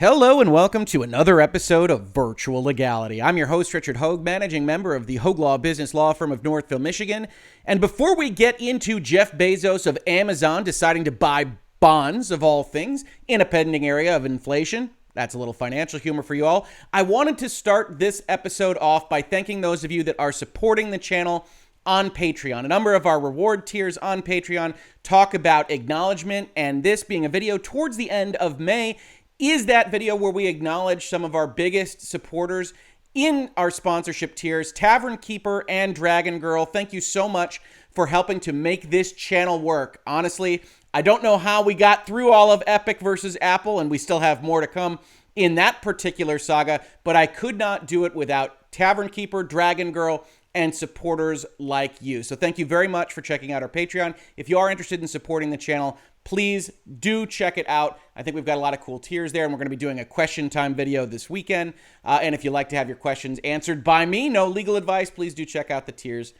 Hello and welcome to another episode of Virtual Legality. I'm your host, Richard Hoeg, managing member of the Hoeg Law business law firm of Northville, Michigan. And before we get into Jeff Bezos of Amazon deciding to buy bonds, of all things, in a pending area of inflation, that's a little financial humor for you all, I wanted to start this episode off by thanking those of you that are supporting the channel on Patreon. A number of our reward tiers on Patreon talk about acknowledgement, and this being a video towards the end of May is that video where we acknowledge some of our biggest supporters in our sponsorship tiers, Tavern Keeper and Dragon Girl. Thank you so much for helping to make this channel work. Honestly, I don't know how we got through all of Epic versus Apple, and we still have more to come in that particular saga, but I could not do it without Tavern Keeper, Dragon Girl, and supporters like you. So thank you very much for checking out our Patreon. If you are interested in supporting the channel, please do check it out. I think we've got a lot of cool tiers there, and we're going to be doing a question time video this weekend. And if you'd like to have your questions answered by me, no legal advice, please do check out the tiers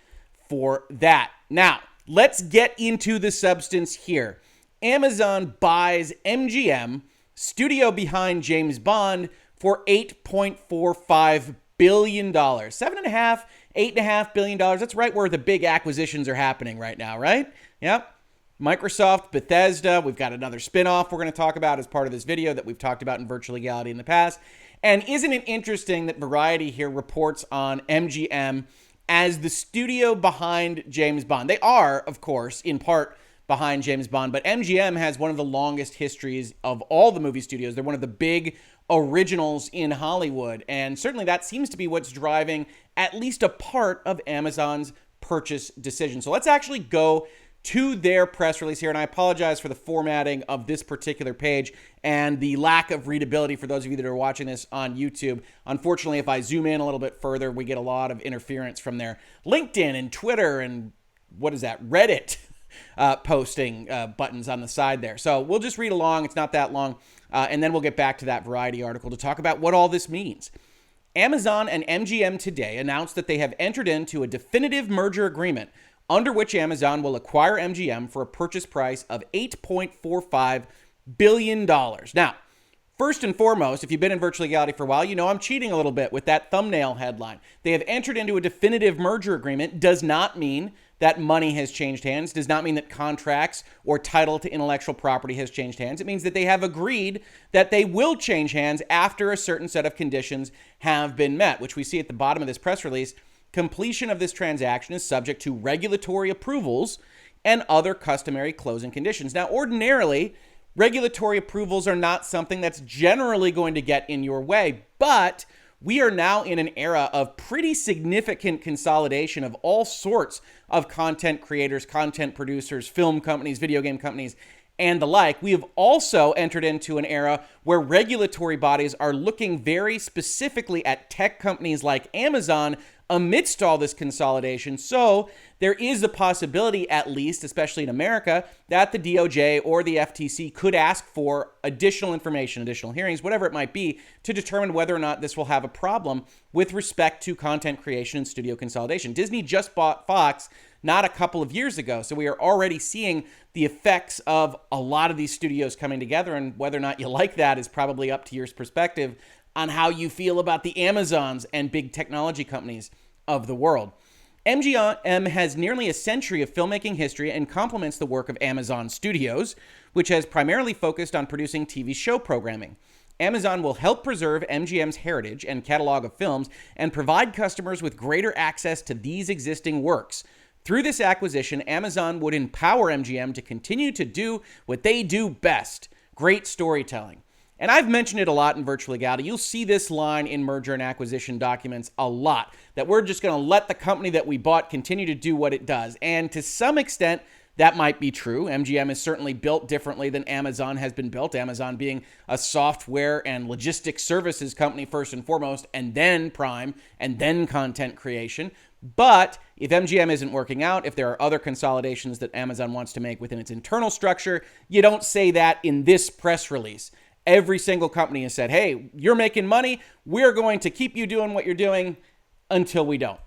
for that. Now, let's get into the substance here. Amazon buys MGM, studio behind James Bond, for $8.45 billion. $8.5 billion. That's right where the big acquisitions are happening right now, right? Yep. Microsoft, Bethesda, we've got another spinoff we're going to talk about as part of this video that we've talked about in Virtual Legality in the past. And isn't it interesting that Variety here reports on MGM as the studio behind James Bond? They are, of course, in part behind James Bond, but MGM has one of the longest histories of all the movie studios. They're one of the big originals in Hollywood, and certainly that seems to be what's driving at least a part of Amazon's purchase decision. So let's actually go to their press release here, and I apologize for the formatting of this particular page and the lack of readability for those of you that are watching this on YouTube. Unfortunately, if I zoom in a little bit further, we get a lot of interference from their LinkedIn and Twitter and Reddit posting buttons on the side there. So we'll just read along. It's not that long. And then we'll get back to that Variety article to talk about what all this means. Amazon and MGM today announced that they have entered into a definitive merger agreement under which Amazon will acquire MGM for a purchase price of $8.45 billion. Now, first and foremost, if you've been in Virtual Legality for a while, you know I'm cheating a little bit with that thumbnail headline. They have entered into a definitive merger agreement does not mean that money has changed hands, does not mean that contracts or title to intellectual property has changed hands. It means that they have agreed that they will change hands after a certain set of conditions have been met, which we see at the bottom of this press release. Completion of this transaction is subject to regulatory approvals and other customary closing conditions. Now, ordinarily, regulatory approvals are not something that's generally going to get in your way, but we are now in an era of pretty significant consolidation of all sorts of content creators, content producers, film companies, video game companies, and the like. We have also entered into an era where regulatory bodies are looking very specifically at tech companies like Amazon amidst all this consolidation. So there is a possibility, at least, especially in America, that the DOJ or the FTC could ask for additional information, additional hearings, whatever it might be, to determine whether or not this will have a problem with respect to content creation and studio consolidation. Disney just bought Fox not a couple of years ago, so we are already seeing the effects of a lot of these studios coming together, and whether or not you like that is probably up to your perspective on how you feel about the Amazons and big technology companies of the world. MGM has nearly a century of filmmaking history and complements the work of Amazon Studios, which has primarily focused on producing TV show programming. Amazon will help preserve MGM's heritage and catalog of films and provide customers with greater access to these existing works. Through this acquisition, Amazon would empower MGM to continue to do what they do best: great storytelling. And I've mentioned it a lot in Virtual Legality. You'll see this line in merger and acquisition documents a lot, that we're just going to let the company that we bought continue to do what it does. And to some extent, that might be true. MGM is certainly built differently than Amazon has been built. Amazon being a software and logistics services company first and foremost, and then Prime, and then content creation. But if MGM isn't working out, if there are other consolidations that Amazon wants to make within its internal structure, you don't say that in this press release. Every single company has said, hey, you're making money. We're going to keep you doing what you're doing until we don't.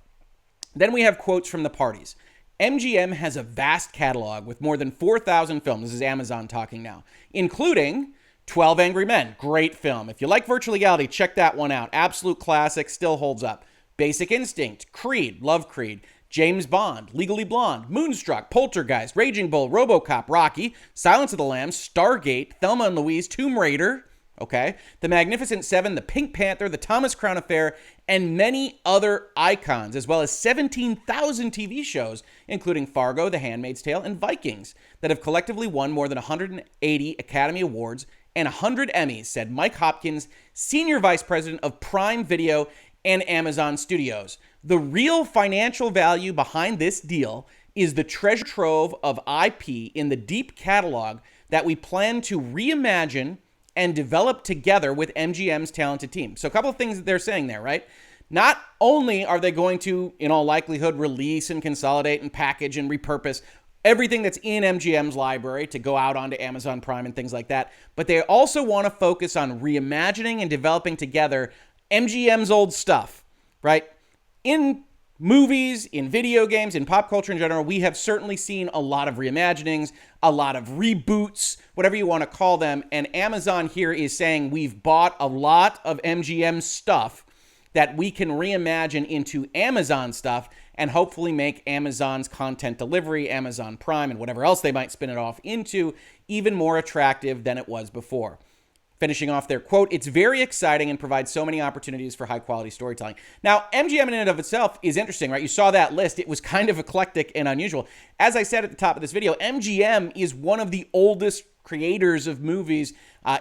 Then we have quotes from the parties. MGM has a vast catalog with more than 4,000 films. This is Amazon talking now, including 12 Angry Men, great film. If you like Virtual Legality, check that one out. Absolute classic, still holds up. Basic Instinct, Creed, love Creed. James Bond, Legally Blonde, Moonstruck, Poltergeist, Raging Bull, RoboCop, Rocky, Silence of the Lambs, Stargate, Thelma and Louise, Tomb Raider, okay, The Magnificent Seven, The Pink Panther, The Thomas Crown Affair, and many other icons, as well as 17,000 TV shows, including Fargo, The Handmaid's Tale, and Vikings, that have collectively won more than 180 Academy Awards and 100 Emmys, said Mike Hopkins, Senior Vice President of Prime Video and Amazon Studios. The real financial value behind this deal is the treasure trove of IP in the deep catalog that we plan to reimagine and develop together with MGM's talented team. So a couple of things that they're saying there, right? Not only are they going to, in all likelihood, release and consolidate and package and repurpose everything that's in MGM's library to go out onto Amazon Prime and things like that, but they also want to focus on reimagining and developing together MGM's old stuff, right? In movies, in video games, in pop culture in general, we have certainly seen a lot of reimaginings, a lot of reboots, whatever you want to call them. And Amazon here is saying we've bought a lot of MGM stuff that we can reimagine into Amazon stuff and hopefully make Amazon's content delivery, Amazon Prime, and whatever else they might spin it off into even more attractive than it was before. Finishing off their quote, "It's very exciting and provides so many opportunities for high-quality storytelling." Now, MGM in and of itself is interesting, right? You saw that list. It was kind of eclectic and unusual. As I said at the top of this video, MGM is one of the oldest creators of movies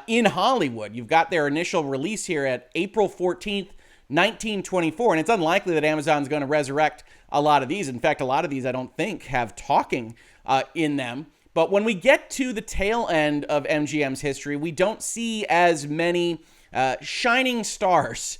in Hollywood. You've got their initial release here at April 14th, 1924, and it's unlikely that Amazon's going to resurrect a lot of these. In fact, a lot of these I don't think have talking in them. But when we get to the tail end of MGM's history, we don't see as many shining stars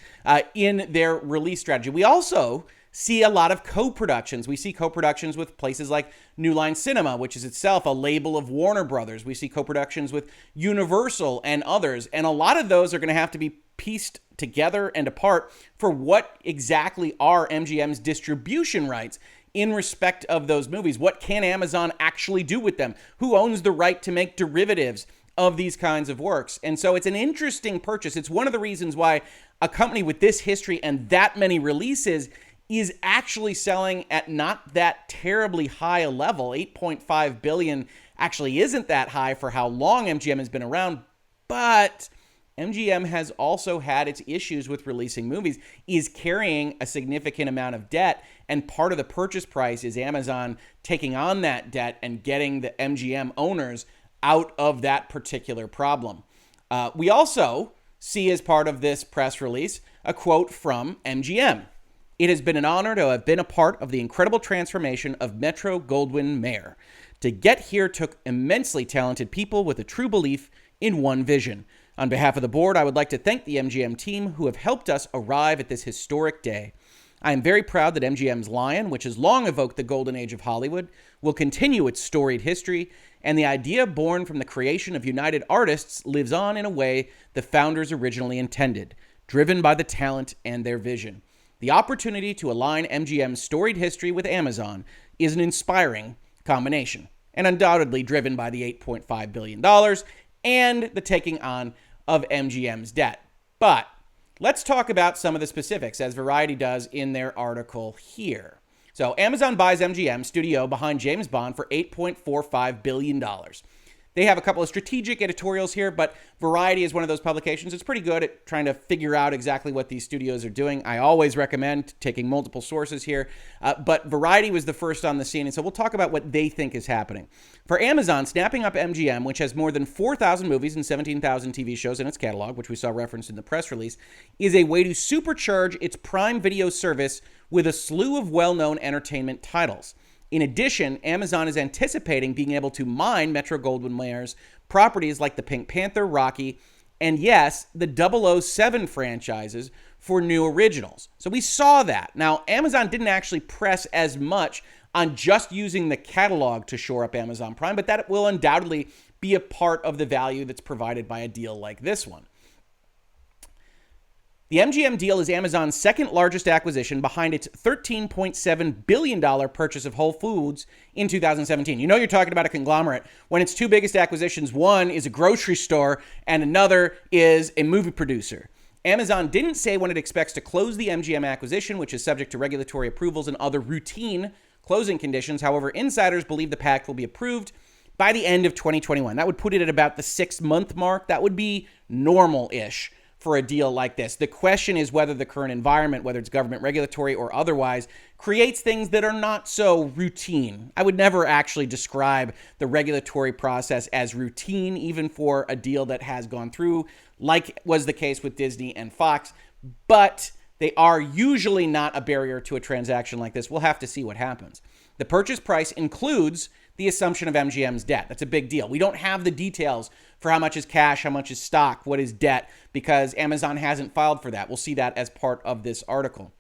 in their release strategy. We also see a lot of co-productions. We see co-productions with places like New Line Cinema, which is itself a label of Warner Brothers. We see co-productions with Universal and others. And a lot of those are going to have to be pieced together and apart for what exactly are MGM's distribution rights in respect of those movies. What can Amazon actually do with them? Who owns the right to make derivatives of these kinds of works? And so it's an interesting purchase. It's one of the reasons why a company with this history and that many releases is actually selling at not that terribly high a level. 8.5 billion actually isn't that high for how long MGM has been around, but MGM has also had its issues with releasing movies, is carrying a significant amount of debt, and part of the purchase price is Amazon taking on that debt and getting the MGM owners out of that particular problem. We also see, as part of this press release, a quote from MGM. "It has been an honor to have been a part of the incredible transformation of Metro-Goldwyn-Mayer. To get here took immensely talented people with a true belief in one vision. On behalf of the board, I would like to thank the MGM team who have helped us arrive at this historic day. I am very proud that MGM's Lion, which has long evoked the golden age of Hollywood, will continue its storied history, and the idea born from the creation of United Artists lives on in a way the founders originally intended, driven by the talent and their vision. The opportunity to align MGM's storied history with Amazon is an inspiring combination, and undoubtedly driven by the $8.5 billion and the taking on of MGM's debt." But let's talk about some of the specifics, as Variety does in their article here. So Amazon buys MGM, studio behind James Bond, for $8.45 billion. They have a couple of strategic editorials here, but Variety is one of those publications that's pretty good at trying to figure out exactly what these studios are doing. I always recommend taking multiple sources here, but Variety was the first on the scene, and so we'll talk about what they think is happening. For Amazon, snapping up MGM, which has more than 4,000 movies and 17,000 TV shows in its catalog, which we saw referenced in the press release, is a way to supercharge its Prime Video service with a slew of well-known entertainment titles. In addition, Amazon is anticipating being able to mine Metro-Goldwyn-Mayer's properties like the Pink Panther, Rocky, and yes, the 007 franchises for new originals. So we saw that. Now, Amazon didn't actually press as much on just using the catalog to shore up Amazon Prime, but that will undoubtedly be a part of the value that's provided by a deal like this one. The MGM deal is Amazon's second largest acquisition behind its $13.7 billion purchase of Whole Foods in 2017. You know you're talking about a conglomerate when its two biggest acquisitions, one is a grocery store and another is a movie producer. Amazon didn't say when it expects to close the MGM acquisition, which is subject to regulatory approvals and other routine closing conditions. However, insiders believe the pact will be approved by the end of 2021. That would put it at about the 6-month mark. That would be normal-ish for a deal like this. The question is whether the current environment, whether it's government regulatory or otherwise, creates things that are not so routine. I would never actually describe the regulatory process as routine, even for a deal that has gone through, like was the case with Disney and Fox, but they are usually not a barrier to a transaction like this. We'll have to see what happens. The purchase price includes the assumption of MGM's debt. That's a big deal. We don't have the details for how much is cash, how much is stock, what is debt, because Amazon hasn't filed for that. We'll see that as part of this article.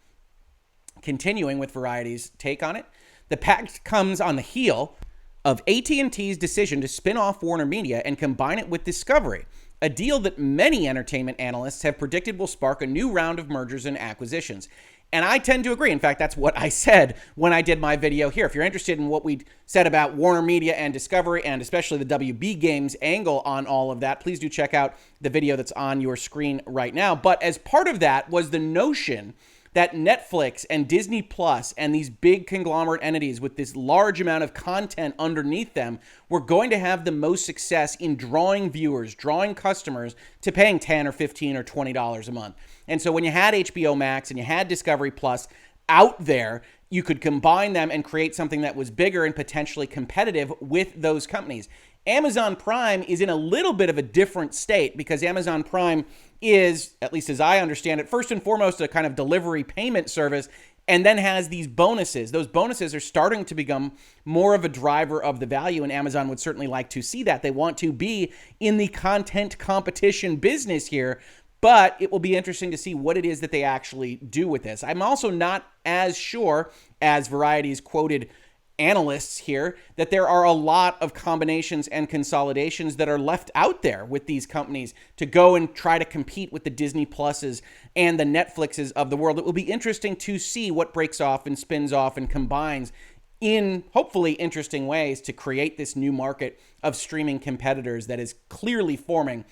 Continuing with Variety's take on it, the pact comes on the heel of AT&T's decision to spin off WarnerMedia and combine it with Discovery, a deal that many entertainment analysts have predicted will spark a new round of mergers and acquisitions. And I tend to agree. In fact, that's what I said when I did my video here. If you're interested in what we said about WarnerMedia and Discovery, and especially the WB Games angle on all of that, please do check out the video that's on your screen right now. But as part of that was the notion that Netflix and Disney Plus and these big conglomerate entities with this large amount of content underneath them were going to have the most success in drawing viewers, drawing customers to paying $10 or $15 or $20 a month. And so when you had HBO Max and you had Discovery Plus out there, you could combine them and create something that was bigger and potentially competitive with those companies. Amazon Prime is in a little bit of a different state because Amazon Prime is, at least as I understand it, first and foremost a kind of delivery payment service, and then has these bonuses. Those bonuses are starting to become more of a driver of the value, and Amazon would certainly like to see that. They want to be in the content competition business here, but it will be interesting to see what it is that they actually do with this. I'm also not as sure as Variety's quoted analysts here that there are a lot of combinations and consolidations that are left out there with these companies to go and try to compete with the Disney Pluses and the Netflixes of the world. It will be interesting to see what breaks off and spins off and combines in hopefully interesting ways to create this new market of streaming competitors that is clearly forming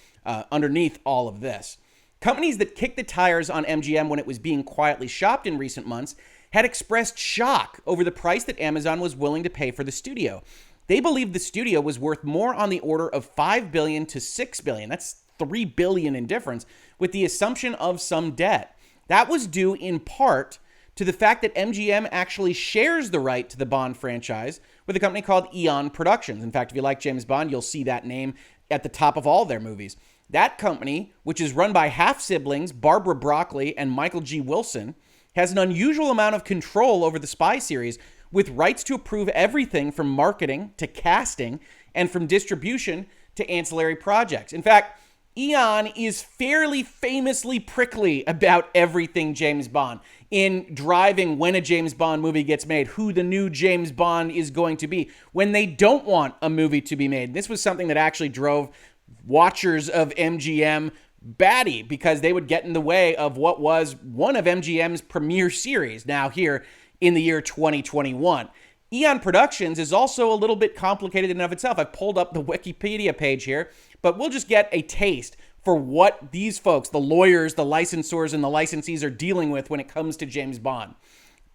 underneath all of this. Companies that kicked the tires on MGM when it was being quietly shopped in recent months had expressed shock over the price that Amazon was willing to pay for the studio. They believed the studio was worth more on the order of $5 billion to $6 billion. That's $3 billion in difference, with the assumption of some debt. That was due in part to the fact that MGM actually shares the right to the Bond franchise with a company called Eon Productions. In fact, if you like James Bond, you'll see that name at the top of all their movies. That company, which is run by half-siblings Barbara Broccoli and Michael G. Wilson, has an unusual amount of control over the Spy series, with rights to approve everything from marketing to casting and from distribution to ancillary projects. In fact, Eon is fairly famously prickly about everything James Bond, in driving when a James Bond movie gets made, who the new James Bond is going to be, when they don't want a movie to be made. This was something that actually drove watchers of MGM batty, because they would get in the way of what was one of MGM's premier series now here in the year 2021. Eon Productions is also a little bit complicated in and of itself. I've pulled up the Wikipedia page here, but we'll just get a taste for what these folks, the lawyers, the licensors, and the licensees are dealing with when it comes to James Bond.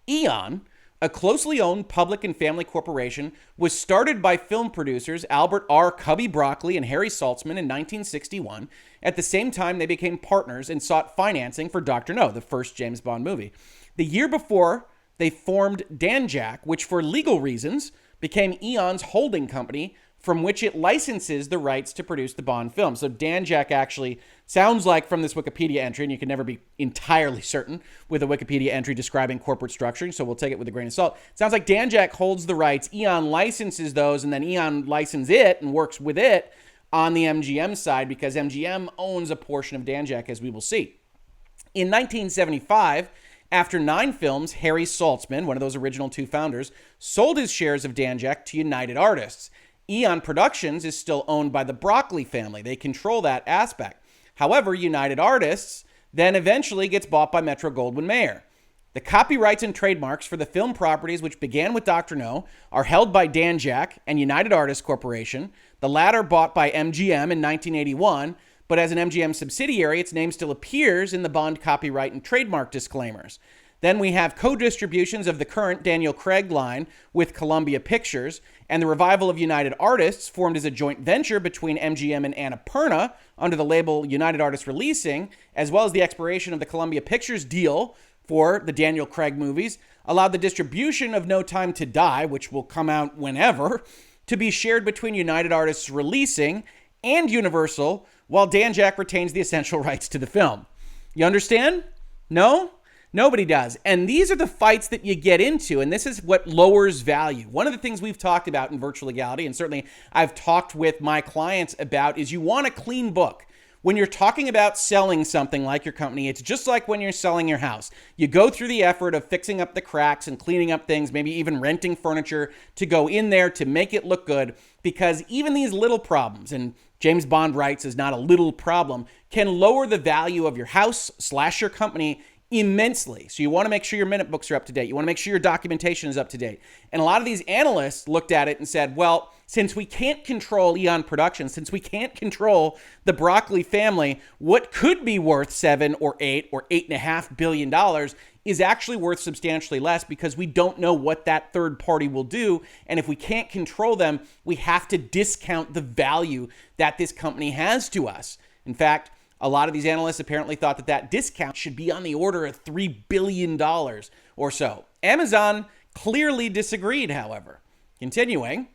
Eon, a closely owned public and family corporation, was started by film producers Albert R. Cubby Broccoli and Harry Saltzman in 1961. At the same time, they became partners and sought financing for Dr. No, the first James Bond movie. The year before, they formed Danjaq, which for legal reasons became Eon's holding company, from which it licenses the rights to produce the Bond film. So Danjaq actually sounds like, from this Wikipedia entry, and you can never be entirely certain with a Wikipedia entry describing corporate structuring, so we'll take it with a grain of salt. It sounds like Danjaq holds the rights, Eon licenses those, and then Eon licenses it and works with it on the MGM side, because MGM owns a portion of Danjaq, as we will see. In 1975, after 9 films, Harry Saltzman, one of those original 2 founders, sold his shares of Danjaq to United Artists. Eon Productions is still owned by the Broccoli family. They control that aspect. However, United Artists then eventually gets bought by Metro-Goldwyn-Mayer. The copyrights and trademarks for the film properties, which began with Dr. No, are held by Dan Jack and United Artists Corporation, the latter bought by MGM in 1981, but as an MGM subsidiary, its name still appears in the Bond copyright and trademark disclaimers. Then we have co-distributions of the current Daniel Craig line with Columbia Pictures, and the revival of United Artists, formed as a joint venture between MGM and Annapurna under the label United Artists Releasing, as well as the expiration of the Columbia Pictures deal for the Daniel Craig movies, allowed the distribution of No Time to Die, which will come out whenever, to be shared between United Artists Releasing and Universal, while Dan Jack retains the essential rights to the film. You understand? No? Nobody does. And these are the fights that you get into, and this is what lowers value. One of the things we've talked about in Virtual Legality, and certainly I've talked with my clients about, is you want a clean book. When you're talking about selling something like your company, it's just like when you're selling your house. You go through the effort of fixing up the cracks and cleaning up things, maybe even renting furniture to go in there to make it look good, because even these little problems, and James Bond writes is not a little problem, can lower the value of your house / your company immensely. So you want to make sure your minute books are up to date. You want to make sure your documentation is up to date. And a lot of these analysts looked at it and said, well, since we can't control Eon Productions, since we can't control the Broccoli family, what could be worth $7 or $8 or $8.5 billion is actually worth substantially less, because we don't know what that third party will do. And if we can't control them, we have to discount the value that this company has to us. In fact, a lot of these analysts apparently thought that that discount should be on the order of $3 billion or so. Amazon clearly disagreed, however. Continuing,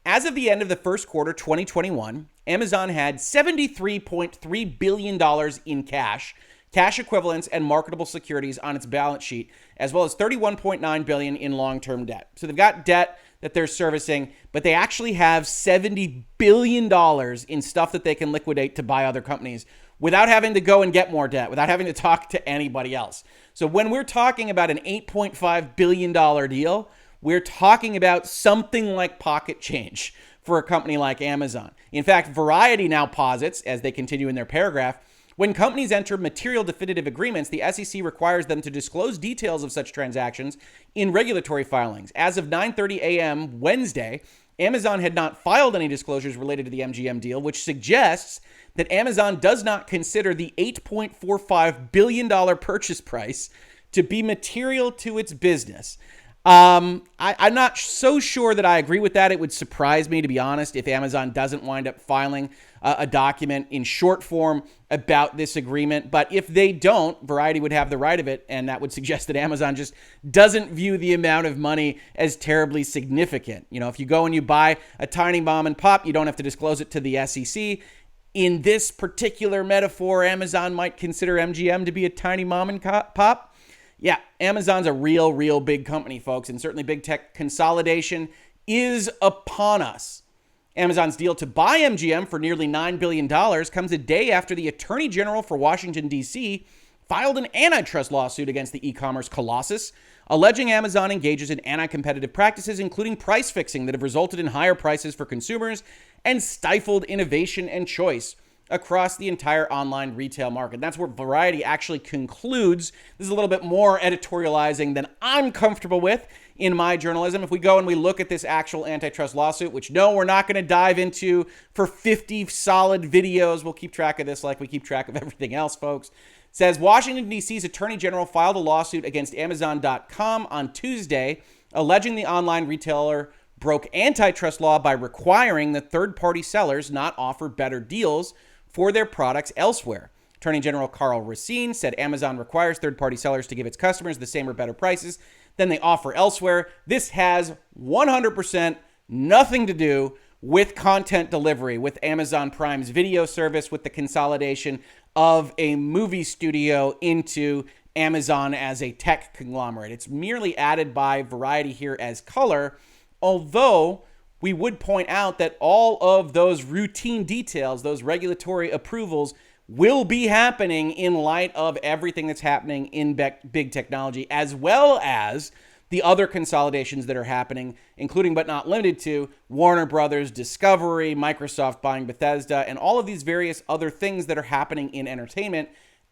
as of the end of the first quarter 2021, Amazon had $73.3 billion in cash equivalents, and marketable securities on its balance sheet, as well as $31.9 billion in long-term debt. So they've got debt that they're servicing, but they actually have $70 billion in stuff that they can liquidate to buy other companies without having to go and get more debt, without having to talk to anybody else. So when we're talking about an $8.5 billion deal, we're talking about something like pocket change for a company like Amazon. In fact, Variety now posits, as they continue in their paragraph, when companies enter material definitive agreements, the SEC requires them to disclose details of such transactions in regulatory filings. As of 9:30 a.m. Wednesday, Amazon had not filed any disclosures related to the MGM deal, which suggests that Amazon does not consider the $8.45 billion purchase price to be material to its business. I'm not so sure that I agree with that. It would surprise me, to be honest, if Amazon doesn't wind up filing a document in short form about this agreement. But if they don't, Variety would have the right of it, and that would suggest that Amazon just doesn't view the amount of money as terribly significant. You know, if you go and you buy a tiny mom and pop, you don't have to disclose it to the SEC. In this particular metaphor, Amazon might consider MGM to be a tiny mom and pop. Yeah, Amazon's a real big company, folks, and certainly big tech consolidation is upon us. Amazon's deal to buy MGM for nearly $9 billion comes a day after the Attorney General for Washington, D.C. filed an antitrust lawsuit against the e-commerce colossus, alleging Amazon engages in anti-competitive practices, including price fixing, that have resulted in higher prices for consumers and stifled innovation and choice across the entire online retail market. That's where Variety actually concludes. This is a little bit more editorializing than I'm comfortable with in my journalism. If we go and we look at this actual antitrust lawsuit, which no, we're not going to dive into for 50 solid videos. We'll keep track of this like we keep track of everything else, folks. It says Washington, D.C.'s Attorney General filed a lawsuit against Amazon.com on Tuesday, alleging the online retailer broke antitrust law by requiring that third-party sellers not offer better deals for their products elsewhere. Attorney General Carl Racine said Amazon requires third-party sellers to give its customers the same or better prices than they offer elsewhere. This has 100% nothing to do with content delivery, with Amazon Prime's video service, with the consolidation of a movie studio into Amazon as a tech conglomerate. It's merely added by Variety here as color, although we would point out that all of those routine details, those regulatory approvals, will be happening in light of everything that's happening in big technology, as well as the other consolidations that are happening, including but not limited to Warner Brothers, Discovery, Microsoft buying Bethesda, and all of these various other things that are happening in entertainment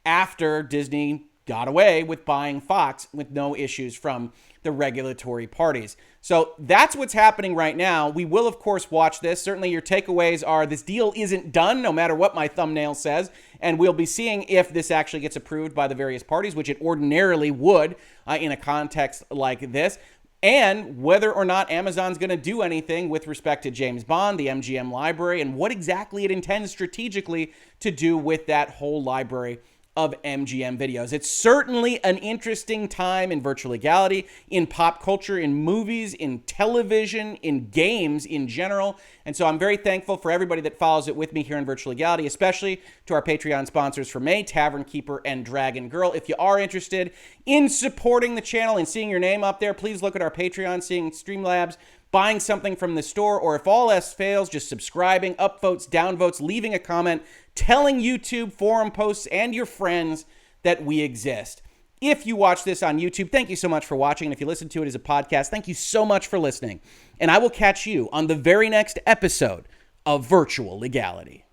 after Disney got away with buying Fox with no issues from the regulatory parties. So that's what's happening right now. We will, of course, watch this. Certainly your takeaways are this deal isn't done, no matter what my thumbnail says. And we'll be seeing if this actually gets approved by the various parties, which it ordinarily would in a context like this. And whether or not Amazon's going to do anything with respect to James Bond, the MGM library, and what exactly it intends strategically to do with that whole library of MGM videos. It's certainly an interesting time in virtual legality, in pop culture, in movies, in television, in games in general. And so I'm very thankful for everybody that follows it with me here in virtual legality, especially to our Patreon sponsors for May, Tavern Keeper, and Dragon Girl. If you are interested in supporting the channel and seeing your name up there, please look at our Patreon, seeing Streamlabs, buying something from the store, or if all else fails, just subscribing, upvotes, downvotes, leaving a comment, telling YouTube, forum posts, and your friends that we exist. If you watch this on YouTube, thank you so much for watching. And if you listen to it as a podcast, thank you so much for listening. And I will catch you on the very next episode of Virtual Legality.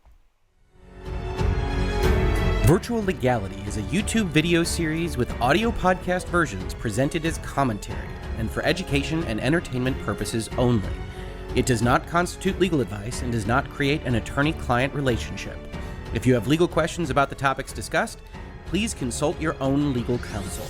Virtual Legality is a YouTube video series with audio podcast versions presented as commentary and for education and entertainment purposes only. It does not constitute legal advice and does not create an attorney-client relationship. If you have legal questions about the topics discussed, please consult your own legal counsel.